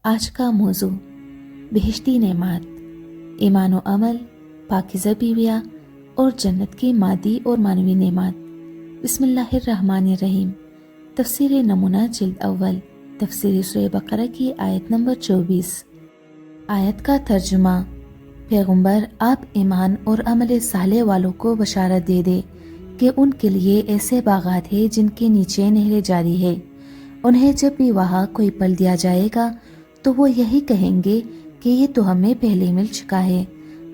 آج کا موضوع بہشتی نعمات، ایمان و عمل، پاکیزہ بیویاں اور جنت کی مادی اور معنوی نعمات۔ بسم اللہ الرحمن الرحیم۔ تفسیر نمونہ جلد اول، تفسیر سورہ بقرہ کی آیت نمبر 24۔ آیت کا ترجمہ: پیغمبر آپ ایمان اور عمل صالح والوں کو بشارت دے دے کہ ان کے لیے ایسے باغات ہیں جن کے نیچے نہریں جاری ہے۔ انہیں جب بھی وہاں کوئی پل دیا جائے گا تو وہ یہی کہیں گے کہ یہ تو ہمیں پہلے مل چکا ہے،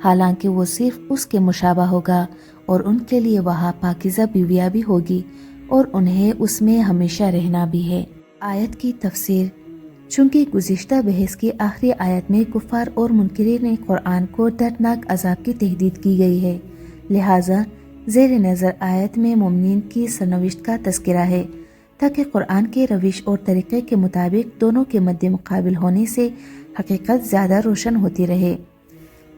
حالانکہ وہ صرف اس کے مشابہ ہوگا، اور ان کے لیے وہاں پاکیزہ بیویاں بھی ہوگی اور انہیں اس میں ہمیشہ رہنا بھی ہے۔ آیت کی تفسیر: چونکہ گزشتہ بحث کی آخری آیت میں کفار اور منکرین قرآن کو دردناک عذاب کی تہدید کی گئی ہے، لہٰذا زیر نظر آیت میں مومنین کی سرنوشت کا تذکرہ ہے، تاکہ قرآن کے روش اور طریقے کے مطابق دونوں کے مد مقابل ہونے سے حقیقت زیادہ روشن ہوتی رہے۔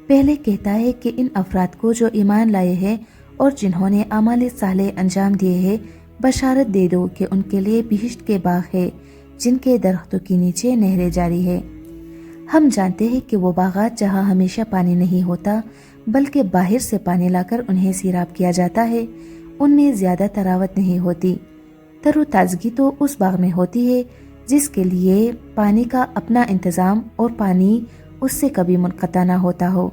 پہلے کہتا ہے کہ ان افراد کو جو ایمان لائے ہیں اور جنہوں نے اعمال صالح انجام دیے ہیں، بشارت دے دو کہ ان کے لیے بہشت کے باغ ہے جن کے درختوں کے نیچے نہریں جاری ہے۔ ہم جانتے ہیں کہ وہ باغات جہاں ہمیشہ پانی نہیں ہوتا بلکہ باہر سے پانی لا کر انہیں سیراب کیا جاتا ہے، ان میں زیادہ تراوت نہیں ہوتی۔ تر و تازگی تو اس باغ میں ہوتی ہے جس کے لیے پانی کا اپنا انتظام اور پانی اس سے کبھی منقطع نہ ہوتا ہو۔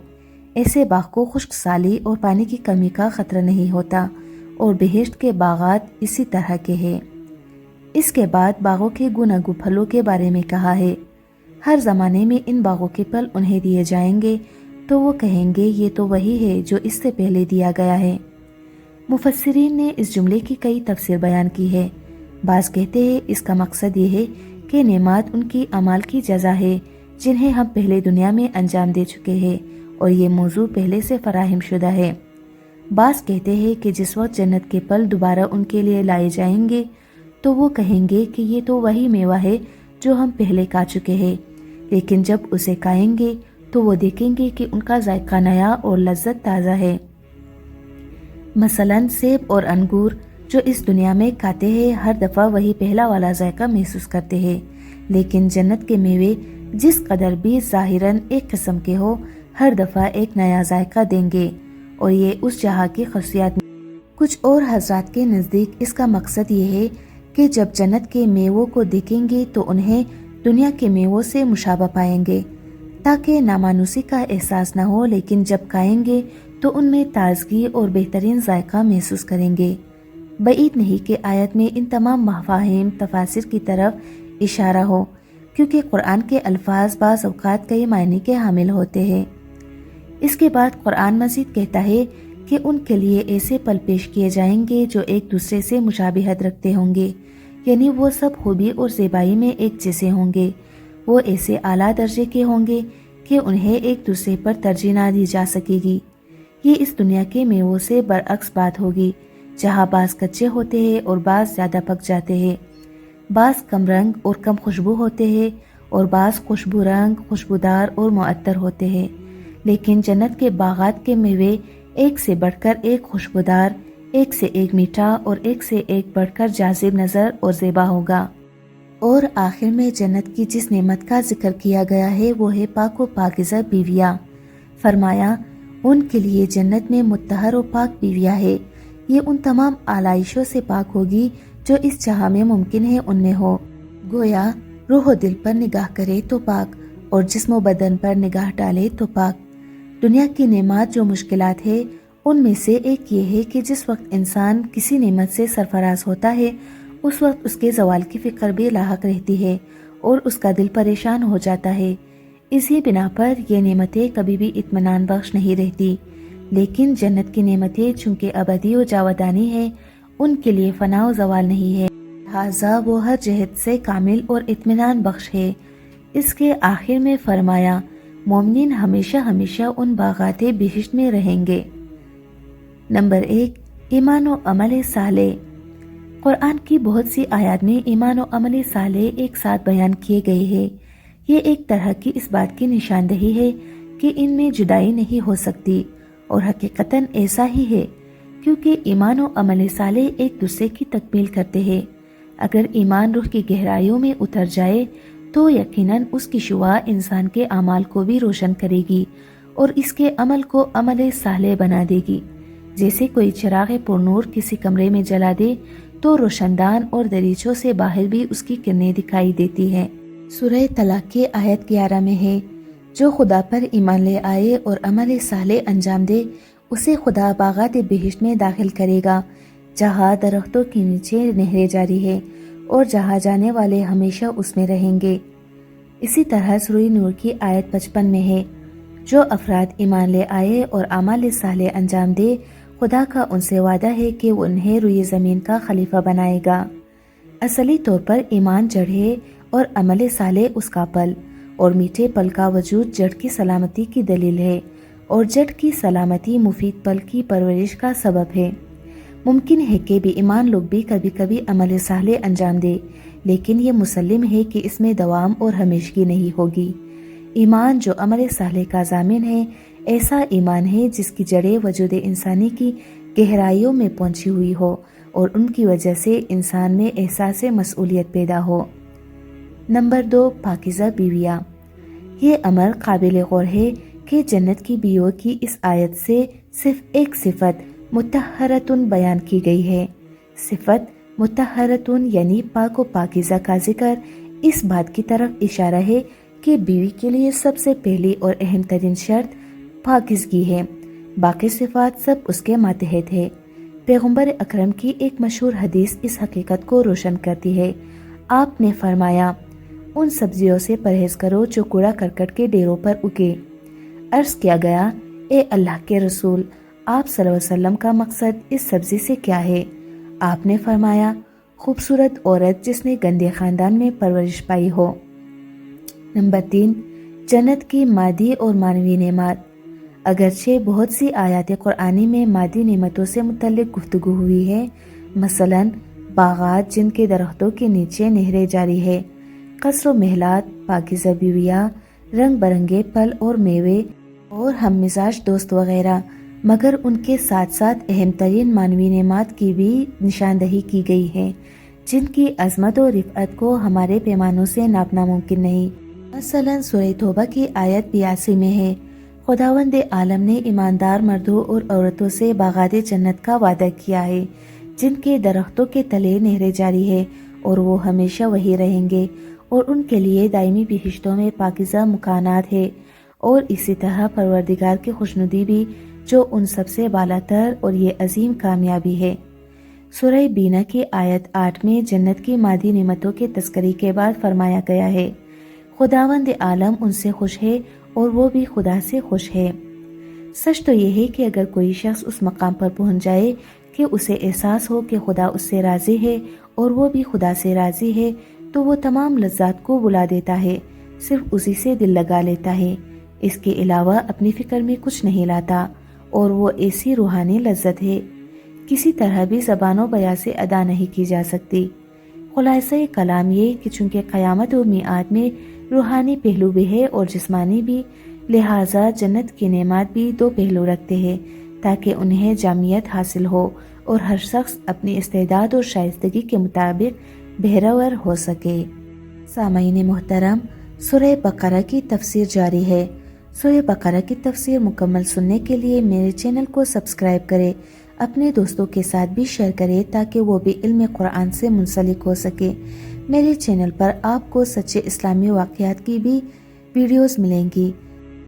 ایسے باغ کو خشک سالی اور پانی کی کمی کا خطرہ نہیں ہوتا، اور بہشت کے باغات اسی طرح کے ہیں۔ اس کے بعد باغوں کے گوناگوں پھلوں کے بارے میں کہا ہے۔ ہر زمانے میں ان باغوں کے پھل انہیں دیے جائیں گے تو وہ کہیں گے یہ تو وہی ہے جو اس سے پہلے دیا گیا ہے۔ مفسرین نے اس جملے کی کئی تفسیر بیان کی ہے۔ بعض کہتے ہیں اس کا مقصد یہ ہے کہ نعمات ان کی اعمال کی جزا ہے جنہیں ہم پہلے دنیا میں انجام دے چکے ہیں، اور یہ موضوع پہلے سے فراہم شدہ ہے۔ بعض کہتے ہیں کہ جس وقت جنت کے پھل دوبارہ ان کے لیے لائے جائیں گے تو وہ کہیں گے کہ یہ تو وہی میوہ ہے جو ہم پہلے کھا چکے ہیں، لیکن جب اسے کھائیں گے تو وہ دیکھیں گے کہ ان کا ذائقہ نیا اور لذت تازہ ہے۔ مثلاً سیب اور انگور جو اس دنیا میں کھاتے ہیں ہر دفعہ وہی پہلا والا ذائقہ محسوس کرتے ہیں، لیکن جنت کے میوے جس قدر بھی ظاہراً ایک قسم کے ہو ہر دفعہ ایک نیا ذائقہ دیں گے، اور یہ اس جہاں کی خصوصیات میں۔ کچھ اور حضرات کے نزدیک اس کا مقصد یہ ہے کہ جب جنت کے میووں کو دیکھیں گے تو انہیں دنیا کے میووں سے مشابہ پائیں گے تاکہ نامانوسی کا احساس نہ ہو، لیکن جب کھائیں گے تو ان میں تازگی اور بہترین ذائقہ محسوس کریں گے۔ بعید نہیں کہ آیت میں ان تمام مفاہیم تفاسیر کی طرف اشارہ ہو، کیونکہ قرآن کے الفاظ بعض اوقات کئی معنی کے حامل ہوتے ہیں۔ اس کے بعد قرآن مزید کہتا ہے کہ ان کے لیے ایسے پل پیش کیے جائیں گے جو ایک دوسرے سے مشابہت رکھتے ہوں گے، یعنی وہ سب خوبی اور زیبائی میں ایک جیسے ہوں گے۔ وہ ایسے اعلیٰ درجے کے ہوں گے کہ انہیں ایک دوسرے پر ترجیح نہ دی جا سکے گی۔ یہ اس دنیا کے میووں سے برعکس بات ہوگی، جہاں بعض کچے ہوتے ہیں اور بعض زیادہ پک جاتے ہیں، بعض کم رنگ اور کم خوشبو ہوتے ہیں اور بعض خوشبو رنگ، خوشبودار اور معطر ہوتے ہیں، لیکن جنت کے باغات کے میوے ایک سے بڑھ کر ایک خوشبودار، ایک سے ایک میٹھا اور ایک سے ایک بڑھ کر جاذب نظر اور زیبا ہوگا۔ اور آخر میں جنت کی جس نعمت کا ذکر کیا گیا ہے وہ ہے پاک و پاکیزہ بیویاں۔ فرمایا ان کے لیے جنت میں مطہر و پاک بیویاں ہے، یہ ان تمام آلائشوں سے پاک ہوگی جو اس جہاں میں ممکن ہے ان میں ہو۔ گویا روح و دل پر نگاہ کرے تو پاک، اور جسم و بدن پر نگاہ ڈالے تو پاک۔ دنیا کی نعمات جو مشکلات ہے ان میں سے ایک یہ ہے کہ جس وقت انسان کسی نعمت سے سرفراز ہوتا ہے اس وقت اس کے زوال کی فکر بھی لاحق رہتی ہے اور اس کا دل پریشان ہو جاتا ہے۔ اسی بنا پر یہ نعمتیں کبھی بھی اطمینان بخش نہیں رہتی، لیکن جنت کی نعمتیں چونکہ ابدی و جاودانی ہیں ان کے لیے فنا و زوال نہیں ہے، لہٰذا وہ ہر جہت سے کامل اور اطمینان بخش ہے۔ اس کے آخر میں فرمایا مومنین ہمیشہ ہمیشہ ان باغات بہشت میں رہیں گے۔ نمبر 1، ایمان و عمل صالح۔ قرآن کی بہت سی آیات میں ایمان و عمل صالح ایک ساتھ بیان کیے گئے ہیں۔ یہ ایک طرح کی اس بات کی نشاندہی ہے کہ ان میں جدائی نہیں ہو سکتی، اور حقیقتاً ایسا ہی ہے، کیونکہ ایمان و عمل صالح ایک دوسرے کی تکمیل کرتے ہیں۔ اگر ایمان روح کی گہرائیوں میں اتر جائے تو یقیناً اس کی شعاع انسان کے اعمال کو بھی روشن کرے گی اور اس کے عمل کو عمل صالح بنا دے گی۔ جیسے کوئی چراغ پرنور کسی کمرے میں جلا دے تو روشندان اور دریچوں سے باہر بھی اس کی کرنیں دکھائی دیتی ہیں۔ سورہ طلاق کی آیت 11 میں ہے، جو خدا پر ایمان لے آئے اور عمل صالح انجام دے اسے خدا باغات بہشت میں داخل کرے گا، جہاں درختوں کے نیچے نہریں جاری ہے اور جہاں جانے والے ہمیشہ اس میں رہیں گے۔ اسی طرح سورہ نور کی آیت 55 میں ہے، جو افراد ایمان لے آئے اور اعمال صالح انجام دے خدا کا ان سے وعدہ ہے کہ وہ انہیں روئے زمین کا خلیفہ بنائے گا۔ اصلی طور پر ایمان جڑ ہے اور عمل صالح اس کا پل، اور میٹھے پل کا وجود جڑ کی سلامتی کی دلیل ہے، اور جڑ کی سلامتی مفید پل کی پرورش کا سبب ہے۔ ممکن ہے کہ بے ایمان لوگ بھی کبھی کبھی عمل صالح انجام دے، لیکن یہ مسلم ہے کہ اس میں دوام اور ہمیشگی نہیں ہوگی۔ ایمان جو عمل صالح کا ضامن ہے، ایسا ایمان ہے جس کی جڑیں وجود انسانی کی گہرائیوں میں پہنچی ہوئی ہو اور ان کی وجہ سے انسان میں احساس مسئولیت پیدا ہو۔ نمبر 2، پاکیزہ بیویاں۔ یہ امر قابل غور ہے کہ جنت کی بیویوں کی اس آیت سے صرف ایک صفت مطہرتن بیان کی گئی ہے۔ صفت مطہرتن یعنی پاک و پاکیزہ کا ذکر اس بات کی طرف اشارہ ہے کہ بیوی کے لیے سب سے پہلی اور اہم ترین شرط پاکیزگی ہے، باقی صفات سب اس کے ماتحت ہے۔ پیغمبر اکرم کی ایک مشہور حدیث اس حقیقت کو روشن کرتی ہے۔ آپ نے فرمایا، ان سبزیوں سے پرہیز کرو جو کوڑا کرکٹ کے ڈیروں پر اگے۔ عرض کیا گیا، اے اللہ کے رسول، آپ صلی اللہ علیہ وسلم کا مقصد اس سبزی سے کیا ہے؟ آپ نے فرمایا، خوبصورت عورت جس نے گندے خاندان میں پرورش پائی ہو۔ نمبر 3، جنت کی مادی اور معنوی نعمات۔ اگرچہ بہت سی آیات قرآنی میں مادی نعمتوں سے متعلق گفتگو ہوئی ہے، مثلا باغات جن کے درختوں کے نیچے نہریں جاری ہے، قصر و محلات، پاکیزہ بیویاں، رنگ برنگے پھل اور میوے اور ہم مزاج دوست وغیرہ، مگر ان کے ساتھ ساتھ اہم ترین معنوی نعمات کی بھی نشاندہی کی گئی ہے، جن کی عظمت و رفعت کو ہمارے پیمانوں سے ناپنا ممکن نہیں۔ مثلا سورہ توبہ کی آیت 82 میں ہے، خداوند عالم نے ایماندار مردوں اور عورتوں سے باغات جنت کا وعدہ کیا ہے، جن کے درختوں کے تلے نہریں جاری ہے اور وہ ہمیشہ وہی رہیں گے، اور ان کے لیے دائمی بہشتوں میں پاکیزہ مکانات ہے، اور اسی طرح پروردگار کی خوشنودی بھی، جو ان سب سے بالاتر اور یہ عظیم کامیابی ہے۔ سورہ بینا کی آیت 8 میں جنت کی مادی نعمتوں کے تذکرے کے بعد فرمایا گیا ہے، خداوند عالم ان سے خوش ہے اور وہ بھی خدا سے خوش ہے۔ سچ تو یہ ہے کہ اگر کوئی شخص اس مقام پر پہنچ جائے کہ اسے احساس ہو کہ خدا اس سے راضی ہے اور وہ بھی خدا سے راضی ہے، تو وہ تمام لذات کو بلا دیتا ہے، صرف اسی سے دل لگا لیتا ہے، اس کے علاوہ اپنی فکر میں کچھ نہیں لاتا، اور وہ ایسی روحانی لذت ہے کسی طرح بھی زبان و بیان سے ادا نہیں کی جا سکتی۔ خلاصہ کلام یہ کہ چونکہ قیامت و میعاد میں روحانی پہلو بھی ہے اور جسمانی بھی، لہٰذا جنت کی نعمات بھی دو پہلو رکھتے ہیں تاکہ انہیں جامعیت حاصل ہو اور ہر شخص اپنی استعداد اور شائستگی کے مطابق بہرور ہو سکے۔ سامعین محترم، سورہ بقرہ کی تفسیر جاری ہے۔ سورہ بقرہ کی تفسیر مکمل سننے کے لیے میرے چینل کو سبسکرائب کریں، اپنے دوستوں کے ساتھ بھی شیئر کریں تاکہ وہ بھی علم قرآن سے منسلک ہو سکے۔ میرے چینل پر آپ کو سچے اسلامی واقعات کی بھی ویڈیوز ملیں گی۔